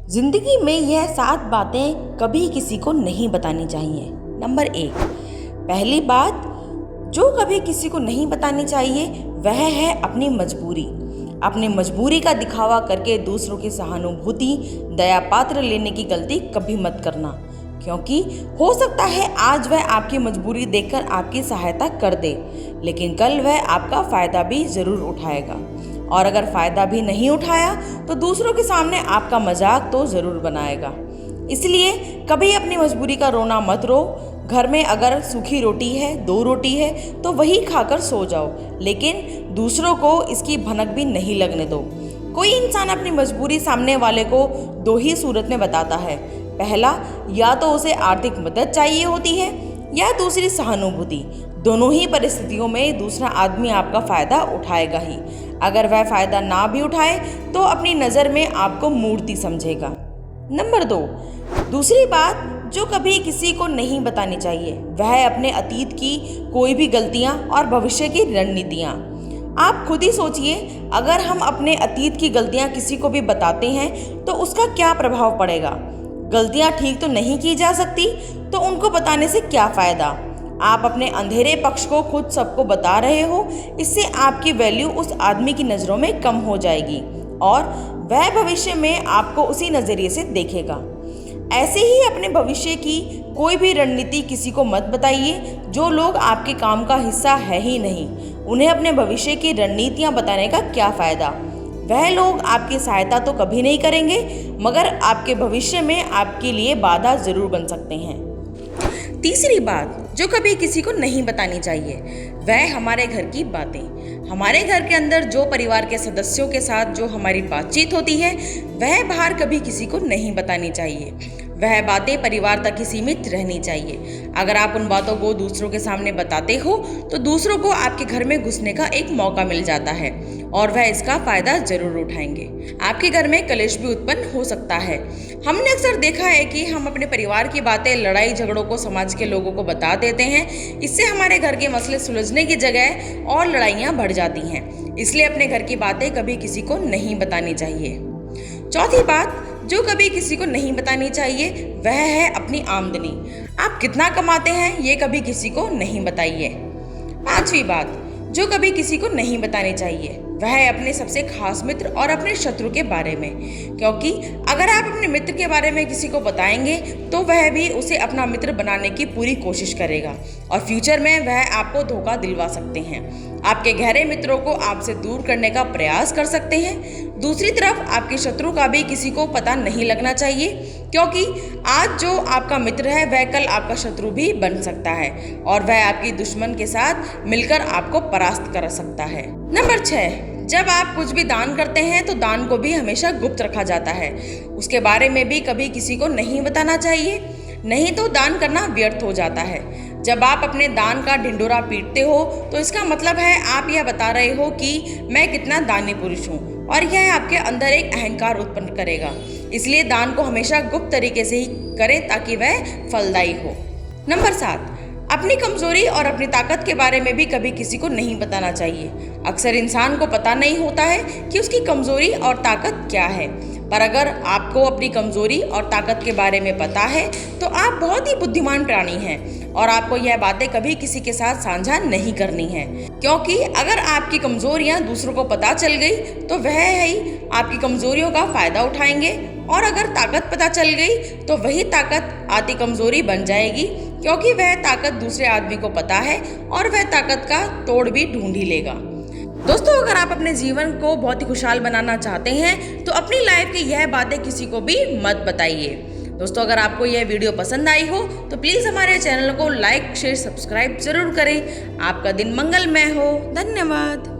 जिंदगी में यह 7 बातें कभी किसी को नहीं बतानी चाहिए। नंबर 1, पहली बात जो कभी किसी को नहीं बतानी चाहिए वह है अपनी मजबूरी। अपनी मजबूरी का दिखावा करके दूसरों की सहानुभूति, दया पात्र लेने की गलती कभी मत करना, क्योंकि हो सकता है आज वह आपकी मजबूरी देखकर आपकी सहायता कर दे, लेकिन कल वह आपका फायदा भी जरूर उठाएगा। और अगर फायदा भी नहीं उठाया तो दूसरों के सामने आपका मजाक तो जरूर बनाएगा। इसलिए कभी अपनी मजबूरी का रोना मत रो। घर में अगर सूखी रोटी है, 2 रोटी है तो वही खाकर सो जाओ, लेकिन दूसरों को इसकी भनक भी नहीं लगने दो। कोई इंसान अपनी मजबूरी सामने वाले को 2 ही सूरत में बताता है। पहला, या तो उसे आर्थिक मदद चाहिए होती है या दूसरी सहानुभूति। दोनों ही परिस्थितियों में दूसरा आदमी आपका फायदा उठाएगा ही। अगर वह फायदा ना भी उठाए तो अपनी नज़र में आपको मूर्ति समझेगा। नंबर 2, दूसरी बात जो कभी किसी को नहीं बतानी चाहिए वह है अपने अतीत की कोई भी गलतियां और भविष्य की रणनीतियां। आप खुद ही सोचिए, अगर हम अपने अतीत की गलतियां किसी को भी बताते हैं तो उसका क्या प्रभाव पड़ेगा। गलतियां ठीक तो नहीं की जा सकती तो उनको बताने से क्या फ़ायदा। आप अपने अंधेरे पक्ष को खुद सबको बता रहे हो, इससे आपकी वैल्यू उस आदमी की नज़रों में कम हो जाएगी और वह भविष्य में आपको उसी नज़रिए से देखेगा। ऐसे ही अपने भविष्य की कोई भी रणनीति किसी को मत बताइए। जो लोग आपके काम का हिस्सा है ही नहीं, उन्हें अपने भविष्य की रणनीतियाँ बताने का क्या फ़ायदा। वह लोग आपकी सहायता तो कभी नहीं करेंगे, मगर आपके भविष्य में आपके लिए बाधा जरूर बन सकते हैं। तीसरी बात जो कभी किसी को नहीं बतानी चाहिए वह हमारे घर की बातें। हमारे घर के अंदर जो परिवार के सदस्यों के साथ जो हमारी बातचीत होती है वह बाहर कभी किसी को नहीं बतानी चाहिए। वह बातें परिवार तक ही सीमित रहनी चाहिए। अगर आप उन बातों को दूसरों के सामने बताते हो तो दूसरों को आपके घर में घुसने का एक मौका मिल जाता है और वह इसका फायदा जरूर उठाएंगे। आपके घर में कलेश भी उत्पन्न हो सकता है। हमने अक्सर देखा है कि हम अपने परिवार की बातें, लड़ाई झगड़ों को समाज के लोगों को बता देते हैं। इससे हमारे घर के मसले सुलझने की जगह और लड़ाइयाँ बढ़ जाती हैं। इसलिए अपने घर की बातें कभी किसी को नहीं बतानी चाहिए। चौथी बात जो कभी किसी को नहीं बतानी चाहिए वह है अपनी आमदनी। आप कितना कमाते हैं ये कभी किसी को नहीं बताइए। पांचवी बात जो कभी किसी को नहीं बतानी चाहिए वह है अपने सबसे खास मित्र और अपने शत्रु के बारे में, क्योंकि अगर आप अपने मित्र के बारे में किसी को बताएंगे तो वह भी उसे अपना मित्र बनाने की पूरी कोशिश करेगा और फ्यूचर में वह आपको धोखा दिलवा सकते हैं। आपके गहरे मित्रों को आपसे दूर करने का प्रयास कर सकते हैं। दूसरी तरफ आपके शत्रु का भी किसी को पता नहीं लगना चाहिए, क्योंकि आज जो आपका मित्र है वह कल आपका शत्रु भी बन सकता है और वह आपकी दुश्मन के साथ मिलकर आपको परास्त कर सकता है। नंबर 6, जब आप कुछ भी दान करते हैं तो दान को भी हमेशा गुप्त रखा जाता है। उसके बारे में भी कभी किसी को नहीं बताना चाहिए, नहीं तो दान करना व्यर्थ हो जाता है। जब आप अपने दान का ढिंढोरा पीटते हो तो इसका मतलब है आप यह बता रहे हो कि मैं कितना दानी पुरुष हूँ, और यह आपके अंदर एक अहंकार उत्पन्न करेगा। इसलिए दान को हमेशा गुप्त तरीके से ही करें ताकि वह फलदायी हो। नंबर 7, अपनी कमजोरी और अपनी ताकत के बारे में भी कभी किसी को नहीं बताना चाहिए। अक्सर इंसान को पता नहीं होता है कि उसकी कमजोरी और ताकत क्या है, पर अगर आपको अपनी कमजोरी और ताकत के बारे में पता है तो आप बहुत ही बुद्धिमान प्राणी हैं और आपको यह बातें कभी किसी के साथ साझा नहीं करनी है, क्योंकि अगर आपकी कमजोरियां दूसरों को पता चल गई तो वह ही आपकी कमजोरियों का फायदा उठाएंगे, और अगर ताकत पता चल गई तो वही ताकत आती कमजोरी बन जाएगी, क्योंकि वह ताकत दूसरे आदमी को पता है और वह ताकत का तोड़ भी ढूंढ ही लेगा। दोस्तों, अगर आप अपने जीवन को बहुत ही खुशहाल बनाना चाहते हैं तो अपनी लाइफ की यह बातें किसी को भी मत बताइए। दोस्तों, अगर आपको यह वीडियो पसंद आई हो तो प्लीज़ हमारे चैनल को लाइक, शेयर, सब्सक्राइब जरूर करें। आपका दिन मंगलमय हो। धन्यवाद।